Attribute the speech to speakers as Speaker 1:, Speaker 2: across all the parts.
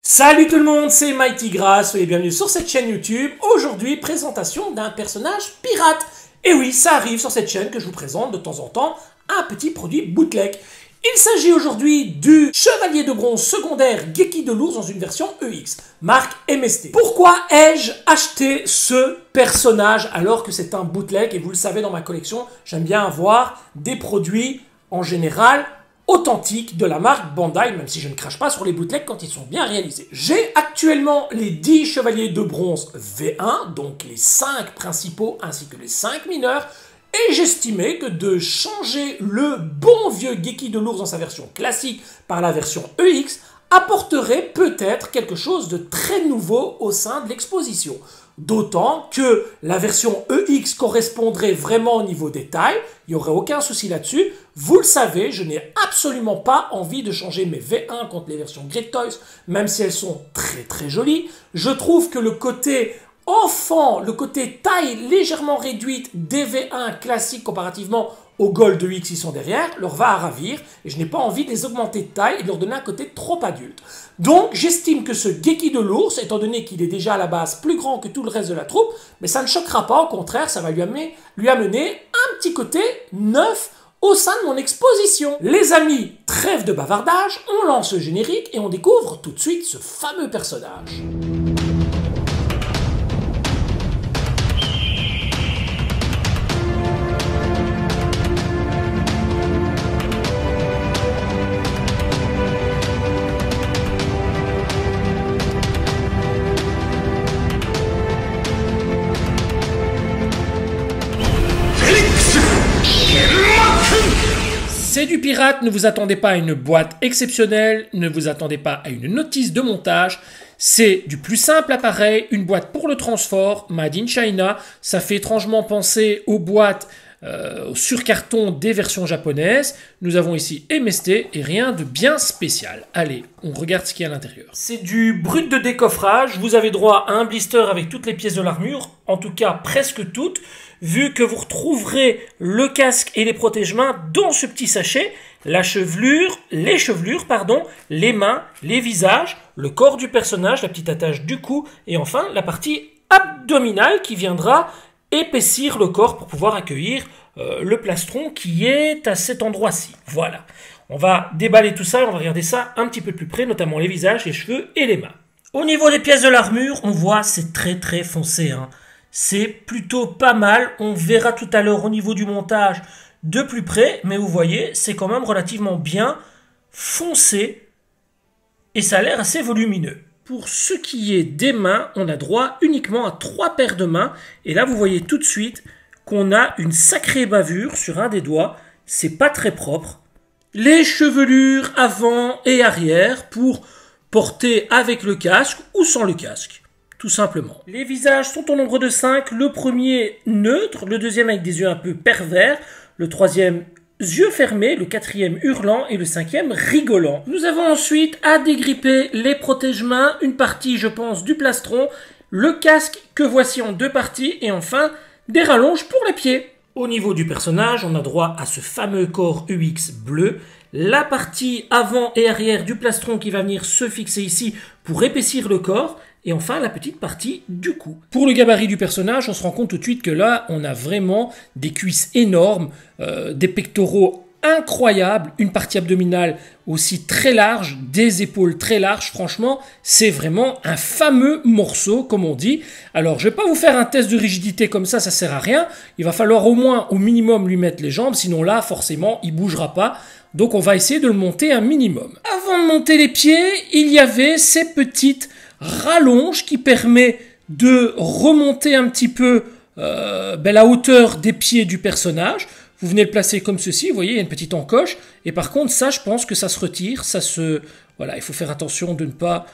Speaker 1: Salut tout le monde, c'est Mighty Grass et bienvenue sur cette chaîne YouTube. Aujourd'hui, présentation d'un personnage pirate. Et oui, ça arrive sur cette chaîne que je vous présente de temps en temps un petit produit bootleg. Il s'agit aujourd'hui du Chevalier de Bronze secondaire Geki de l'Ours dans une version EX, marque MST. Pourquoi ai-je acheté ce personnage alors que c'est un bootleg? Et vous le savez, dans ma collection, j'aime bien avoir des produits en général authentique de la marque Bandai, même si je ne crache pas sur les bootlegs quand ils sont bien réalisés. J'ai actuellement les 10 chevaliers de bronze V1, donc les 5 principaux ainsi que les 5 mineurs, et j'estimais que de changer le bon vieux Geki de l'Ours dans sa version classique par la version EX apporterait peut-être quelque chose de très nouveau au sein de l'exposition. D'autant que la version EX correspondrait vraiment au niveau des tailles, il n'y aurait aucun souci là-dessus. Vous le savez, je n'ai absolument pas envie de changer mes V1 contre les versions Great Toys, même si elles sont très très jolies. Je trouve que le côté enfant, le côté taille légèrement réduite des V1 classiques comparativement aux Gold EX qui sont derrière, leur va à ravir, et je n'ai pas envie de les augmenter de taille et de leur donner un côté trop adulte. Donc j'estime que ce Geki de l'Ours, étant donné qu'il est déjà à la base plus grand que tout le reste de la troupe, mais ça ne choquera pas, au contraire, ça va lui amener un petit côté neuf au sein de mon exposition. Les amis, trêve de bavardage, on lance le générique et on découvre tout de suite ce fameux personnage. C'est du pirate, ne vous attendez pas à une boîte exceptionnelle, ne vous attendez pas à une notice de montage. C'est du plus simple appareil, une boîte pour le transport, made in China. Ça fait étrangement penser aux boîtes sur carton des versions japonaises. Nous avons ici MST et rien de bien spécial. Allez, on regarde ce qu'il y a à l'intérieur. C'est du brut de décoffrage. Vous avez droit à un blister avec toutes les pièces de l'armure, en tout cas presque toutes, vu que vous retrouverez le casque et les protège-mains dans ce petit sachet, les chevelures, les mains, les visages, le corps du personnage, la petite attache du cou, et enfin la partie abdominale qui viendra épaissir le corps pour pouvoir accueillir le plastron qui est à cet endroit-ci. Voilà. On va déballer tout ça et on va regarder ça un petit peu plus près, notamment les visages, les cheveux et les mains. Au niveau des pièces de l'armure, on voit c'est très très foncé, hein. C'est plutôt pas mal, on verra tout à l'heure au niveau du montage de plus près, mais vous voyez, c'est quand même relativement bien foncé et ça a l'air assez volumineux. Pour ce qui est des mains, on a droit uniquement à 3 paires de mains, et là vous voyez tout de suite qu'on a une sacrée bavure sur un des doigts, c'est pas très propre. Les chevelures avant et arrière pour porter avec le casque ou sans le casque. Tout simplement. Les visages sont au nombre de 5. Le premier neutre, le deuxième avec des yeux un peu pervers, le troisième yeux fermés, le quatrième hurlant et le cinquième rigolant. Nous avons ensuite à dégripper les protège-mains, une partie je pense du plastron, le casque que voici en 2 parties et enfin des rallonges pour les pieds. Au niveau du personnage, on a droit à ce fameux corps UX bleu, la partie avant et arrière du plastron qui va venir se fixer ici pour épaissir le corps, et enfin la petite partie du cou. Pour le gabarit du personnage, on se rend compte tout de suite que là, on a vraiment des cuisses énormes, des pectoraux incroyables, une partie abdominale aussi très large, des épaules très larges. Franchement, c'est vraiment un fameux morceau, comme on dit. Alors, je ne vais pas vous faire un test de rigidité comme ça sert à rien. Il va falloir au moins, au minimum, lui mettre les jambes, sinon là, forcément, il ne bougera pas. Donc, on va essayer de le monter un minimum. Avant de monter les pieds, il y avait ces petites rallonge qui permet de remonter un petit peu la hauteur des pieds du personnage. Vous venez le placer comme ceci, vous voyez, il y a une petite encoche. Et par contre, ça, je pense que ça se retire. Voilà, il faut faire attention de ne pas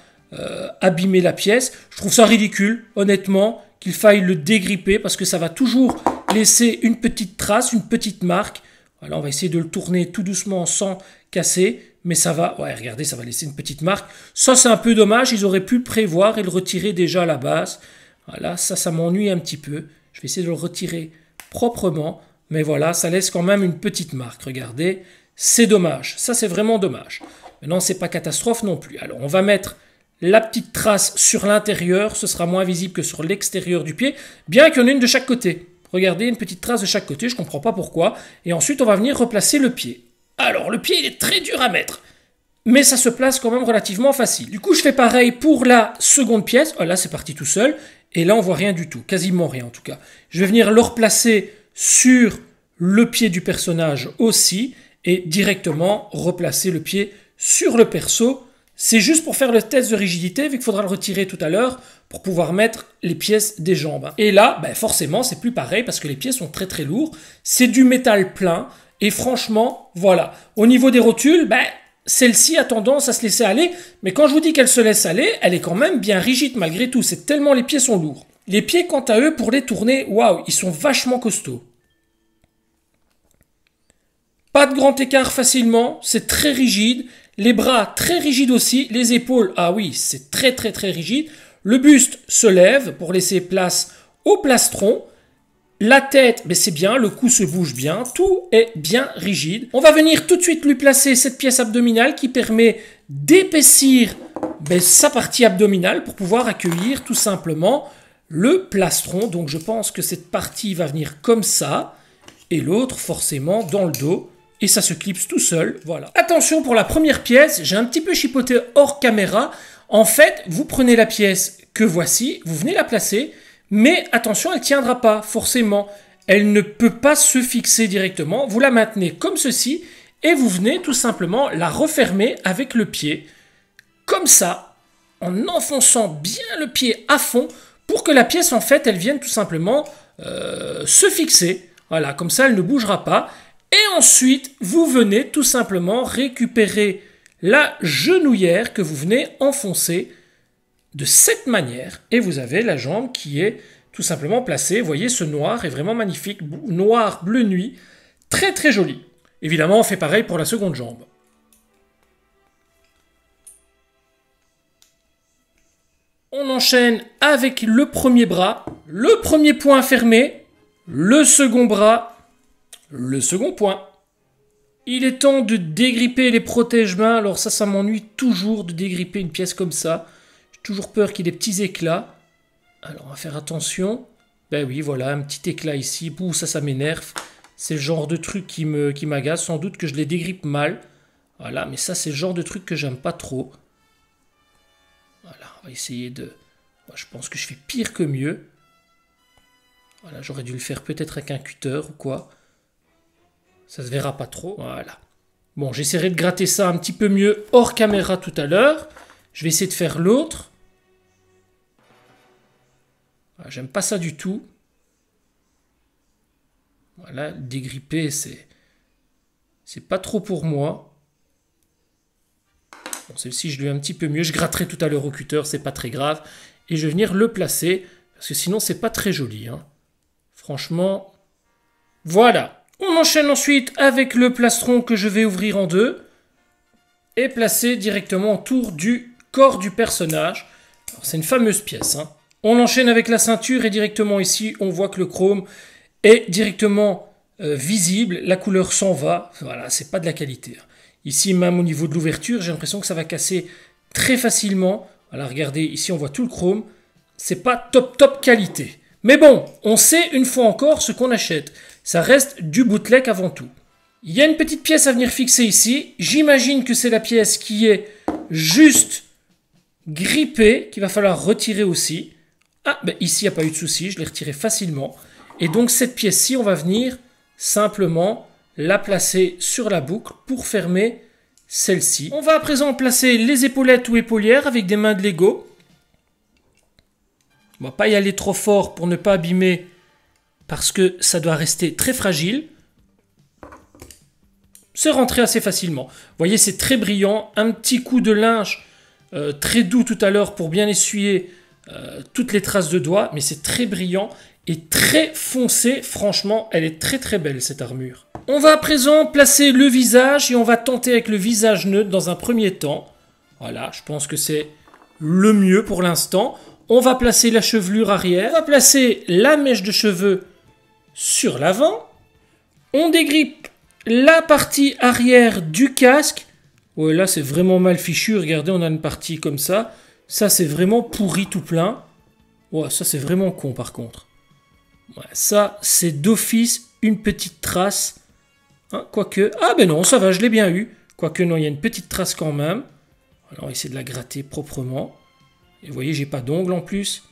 Speaker 1: abîmer la pièce. Je trouve ça ridicule, honnêtement, qu'il faille le dégripper parce que ça va toujours laisser une petite trace, une petite marque. Voilà, on va essayer de le tourner tout doucement sans casser. Mais ça va, ouais, regardez, ça va laisser une petite marque. Ça, c'est un peu dommage, ils auraient pu le prévoir et le retirer déjà à la base. Voilà, ça m'ennuie un petit peu. Je vais essayer de le retirer proprement. Mais voilà, ça laisse quand même une petite marque. Regardez, c'est dommage. Ça, c'est vraiment dommage. Maintenant, c'est pas catastrophe non plus. Alors, on va mettre la petite trace sur l'intérieur, ce sera moins visible que sur l'extérieur du pied, bien qu'il y en ait une de chaque côté. Regardez, une petite trace de chaque côté, je ne comprends pas pourquoi. Et ensuite, on va venir replacer le pied. Alors, le pied, il est très dur à mettre, mais ça se place quand même relativement facile. Du coup, je fais pareil pour la seconde pièce. Oh, là, c'est parti tout seul. Et là, on voit rien du tout, quasiment rien en tout cas. Je vais venir le replacer sur le pied du personnage aussi, et directement replacer le pied sur le perso. C'est juste pour faire le test de rigidité, vu qu'il faudra le retirer tout à l'heure pour pouvoir mettre les pièces des jambes. Et là, ben forcément, c'est plus pareil parce que les pieds sont très très lourds. C'est du métal plein et franchement, voilà. Au niveau des rotules, ben, celle-ci a tendance à se laisser aller, mais quand je vous dis qu'elle se laisse aller, elle est quand même bien rigide malgré tout. C'est tellement les pieds sont lourds. Les pieds, quant à eux, pour les tourner, waouh, ils sont vachement costauds. Pas de grand écart facilement, c'est très rigide. Les bras, très rigides aussi. Les épaules, ah oui, c'est très très très rigide. Le buste se lève pour laisser place au plastron. La tête, ben c'est bien, le cou se bouge bien. Tout est bien rigide. On va venir tout de suite lui placer cette pièce abdominale qui permet d'épaissir ben, sa partie abdominale pour pouvoir accueillir tout simplement le plastron. Donc je pense que cette partie va venir comme ça et l'autre forcément dans le dos. Et ça se clipse tout seul, voilà. Attention pour la première pièce, j'ai un petit peu chipoté hors caméra. En fait, vous prenez la pièce que voici, vous venez la placer, mais attention, elle ne tiendra pas, forcément. Elle ne peut pas se fixer directement. Vous la maintenez comme ceci, et vous venez tout simplement la refermer avec le pied, comme ça, en enfonçant bien le pied à fond, pour que la pièce, en fait, elle vienne tout simplement se fixer. Voilà, comme ça, elle ne bougera pas. Et ensuite, vous venez tout simplement récupérer la genouillère que vous venez enfoncer de cette manière. Et vous avez la jambe qui est tout simplement placée. Vous voyez, ce noir est vraiment magnifique. Noir, bleu nuit. Très très joli. Évidemment, on fait pareil pour la seconde jambe. On enchaîne avec le premier bras. Le premier point fermé. Le second bras. Le second point. Il est temps de dégripper les protège-mains. Alors ça m'ennuie toujours de dégripper une pièce comme ça. J'ai toujours peur qu'il y ait des petits éclats. Alors on va faire attention. Ben oui, voilà, un petit éclat ici. Pouh, ça m'énerve. C'est le genre de truc qui m'agace. Sans doute que je les dégrippe mal. Voilà, mais ça c'est le genre de truc que j'aime pas trop. Voilà, on va essayer de... Moi, je pense que je fais pire que mieux. Voilà, j'aurais dû le faire peut-être avec un cutter ou quoi. Ça se verra pas trop. Voilà. Bon, j'essaierai de gratter ça un petit peu mieux hors caméra tout à l'heure. Je vais essayer de faire l'autre. Voilà, j'aime pas ça du tout. Voilà, dégripper, c'est pas trop pour moi. Bon, celle-ci, je lui ai un petit peu mieux. Je gratterai tout à l'heure au cutter, c'est pas très grave. Et je vais venir le placer, parce que sinon, c'est pas très joli. Hein. Franchement, voilà. On enchaîne ensuite avec le plastron que je vais ouvrir en deux et placer directement autour du corps du personnage. C'est une fameuse pièce. Hein. On enchaîne avec la ceinture et directement ici, on voit que le chrome est directement visible. La couleur s'en va. Voilà, c'est pas de la qualité. Hein. Ici, même au niveau de l'ouverture, j'ai l'impression que ça va casser très facilement. Voilà, regardez, ici, on voit tout le chrome. C'est pas top qualité. Mais bon, on sait une fois encore ce qu'on achète. Ça reste du bootleg avant tout. Il y a une petite pièce à venir fixer ici. J'imagine que c'est la pièce qui est juste grippée, qu'il va falloir retirer aussi. Ah, ben ici, il n'y a pas eu de souci, je l'ai retiré facilement. Et donc, cette pièce-ci, on va venir simplement la placer sur la boucle pour fermer celle-ci. On va à présent placer les épaulettes ou épaulières avec des mains de Lego. On ne va pas y aller trop fort pour ne pas abîmer parce que ça doit rester très fragile. C'est rentré assez facilement. Vous voyez, c'est très brillant. Un petit coup de linge très doux tout à l'heure pour bien essuyer toutes les traces de doigts. Mais c'est très brillant et très foncé. Franchement, elle est très très belle cette armure. On va à présent placer le visage et on va tenter avec le visage neutre dans un premier temps. Voilà, je pense que c'est le mieux pour l'instant. On va placer la chevelure arrière. On va placer la mèche de cheveux sur l'avant. On dégrippe la partie arrière du casque. Ouais, là, c'est vraiment mal fichu. Regardez, on a une partie comme ça. Ça, c'est vraiment pourri tout plein. Ouais, ça, c'est vraiment con, par contre. Ouais, ça, c'est d'office une petite trace. Hein, quoique... Ah ben non, ça va, je l'ai bien eu. Quoique non, il y a une petite trace quand même. Alors, on va essayer de la gratter proprement. Et vous voyez, j'ai pas d'ongle en plus.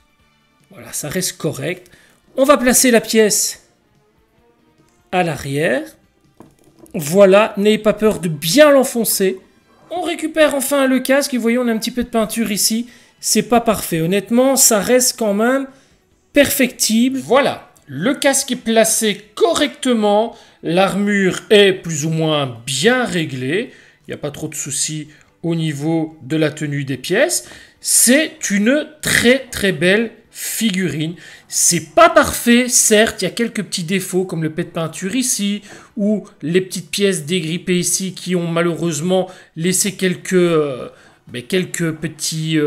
Speaker 1: Voilà, ça reste correct. On va placer la pièce à l'arrière. Voilà, n'ayez pas peur de bien l'enfoncer. On récupère enfin le casque et vous voyez, on a un petit peu de peinture ici. C'est pas parfait, honnêtement, ça reste quand même perfectible. Voilà, le casque est placé correctement. L'armure est plus ou moins bien réglée. Il n'y a pas trop de soucis au niveau de la tenue des pièces. C'est une très très belle figurine. C'est pas parfait, certes, il y a quelques petits défauts comme le pet de peinture ici ou les petites pièces dégrippées ici qui ont malheureusement laissé quelques petits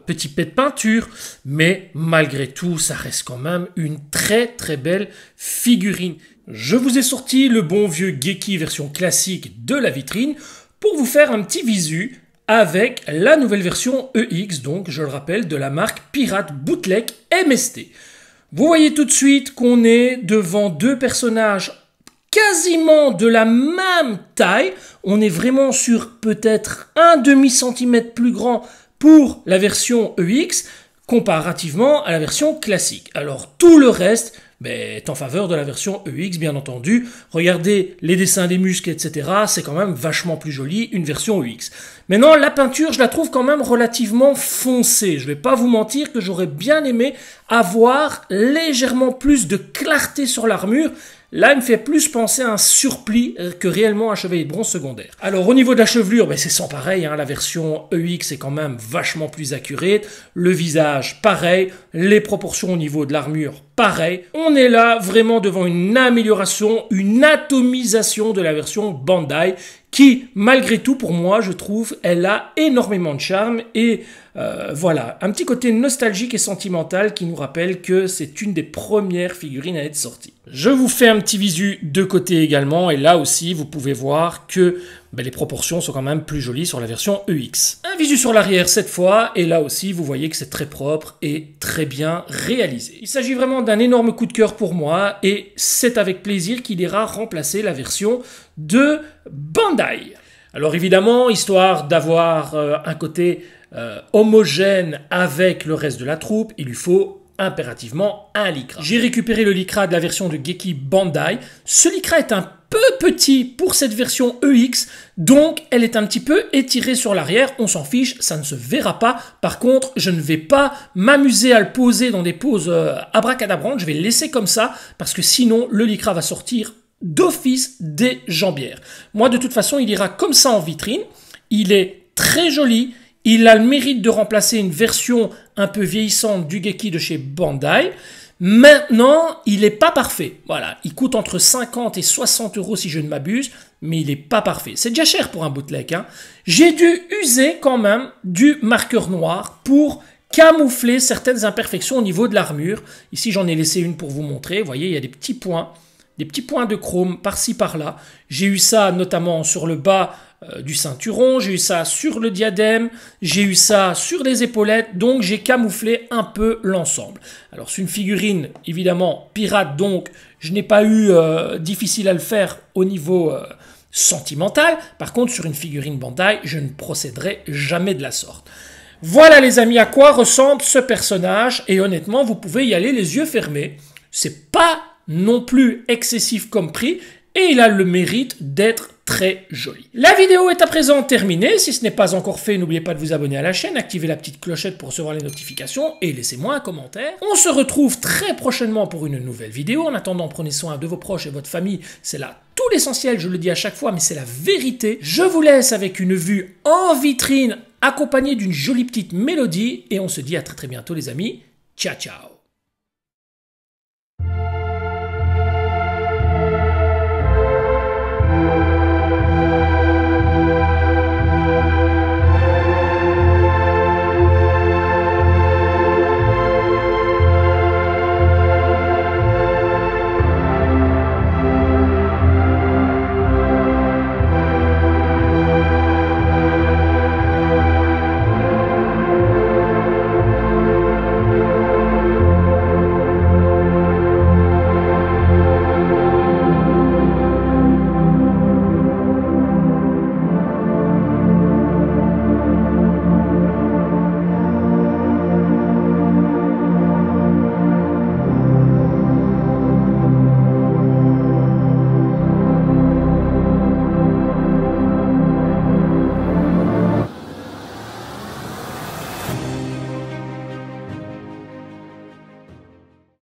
Speaker 1: pets de peinture, mais malgré tout, ça reste quand même une très très belle figurine. Je vous ai sorti le bon vieux Geki version classique de la vitrine pour vous faire un petit visu avec la nouvelle version EX, donc je le rappelle, de la marque Pirate Bootleg MST. Vous voyez tout de suite qu'on est devant deux personnages quasiment de la même taille. On est vraiment sur peut-être un demi-centimètre plus grand pour la version EX comparativement à la version classique. Alors tout le reste est en faveur de la version EX, bien entendu. Regardez les dessins des muscles, etc. C'est quand même vachement plus joli, une version EX. Maintenant, la peinture, je la trouve quand même relativement foncée. Je vais pas vous mentir que j'aurais bien aimé avoir légèrement plus de clarté sur l'armure. Là, il me fait plus penser à un surplis que réellement un chevalier de bronze secondaire. Alors, au niveau de la chevelure, c'est sans pareil. Hein, la version EX est quand même vachement plus accurate. Le visage, pareil. Les proportions au niveau de l'armure, pareil. On est là vraiment devant une amélioration, une atomisation de la version Bandai qui, malgré tout, pour moi, je trouve, elle a énormément de charme et voilà, un petit côté nostalgique et sentimental qui nous rappelle que c'est une des premières figurines à être sortie. Je vous fais un petit visu de côté également et là aussi, vous pouvez voir que les proportions sont quand même plus jolies sur la version EX. Un visu sur l'arrière cette fois et là aussi, vous voyez que c'est très propre et très bien réalisé. Il s'agit vraiment d'un énorme coup de cœur pour moi et c'est avec plaisir qu'il ira remplacer la version de Bandai. Alors évidemment, histoire d'avoir un côté homogène avec le reste de la troupe, il lui faut impérativement un lycra. J'ai récupéré le lycra de la version de Geki Bandai. Ce lycra est un peu petit pour cette version EX, donc elle est un petit peu étirée sur l'arrière. On s'en fiche, ça ne se verra pas. Par contre, je ne vais pas m'amuser à le poser dans des poses abracadabrantes. Je vais le laisser comme ça parce que sinon le lycra va sortir d'office des jambières. Moi, de toute façon, il ira comme ça en vitrine. Il est très joli. Il a le mérite de remplacer une version un peu vieillissante du Geki de chez Bandai. Maintenant, il n'est pas parfait. Voilà, il coûte entre 50 et 60 € si je ne m'abuse, mais il n'est pas parfait. C'est déjà cher pour un bootleg. Hein. J'ai dû user quand même du marqueur noir pour camoufler certaines imperfections au niveau de l'armure. Ici, j'en ai laissé une pour vous montrer. Vous voyez, il y a des petits points de chrome par-ci par-là. J'ai eu ça notamment sur le bas du ceinturon, j'ai eu ça sur le diadème, j'ai eu ça sur les épaulettes, donc j'ai camouflé un peu l'ensemble. Alors c'est une figurine évidemment pirate, donc je n'ai pas eu difficile à le faire au niveau sentimental. Par contre sur une figurine Bandai, je ne procéderai jamais de la sorte. Voilà les amis à quoi ressemble ce personnage et honnêtement vous pouvez y aller les yeux fermés. C'est pas non plus excessif comme prix et il a le mérite d'être très joli. La vidéo est à présent terminée. Si ce n'est pas encore fait, n'oubliez pas de vous abonner à la chaîne, activez la petite clochette pour recevoir les notifications et laissez-moi un commentaire. On se retrouve très prochainement pour une nouvelle vidéo. En attendant, prenez soin de vos proches et votre famille. C'est là tout l'essentiel, je le dis à chaque fois, mais c'est la vérité. Je vous laisse avec une vue en vitrine accompagnée d'une jolie petite mélodie et on se dit à très très bientôt les amis. Ciao ciao.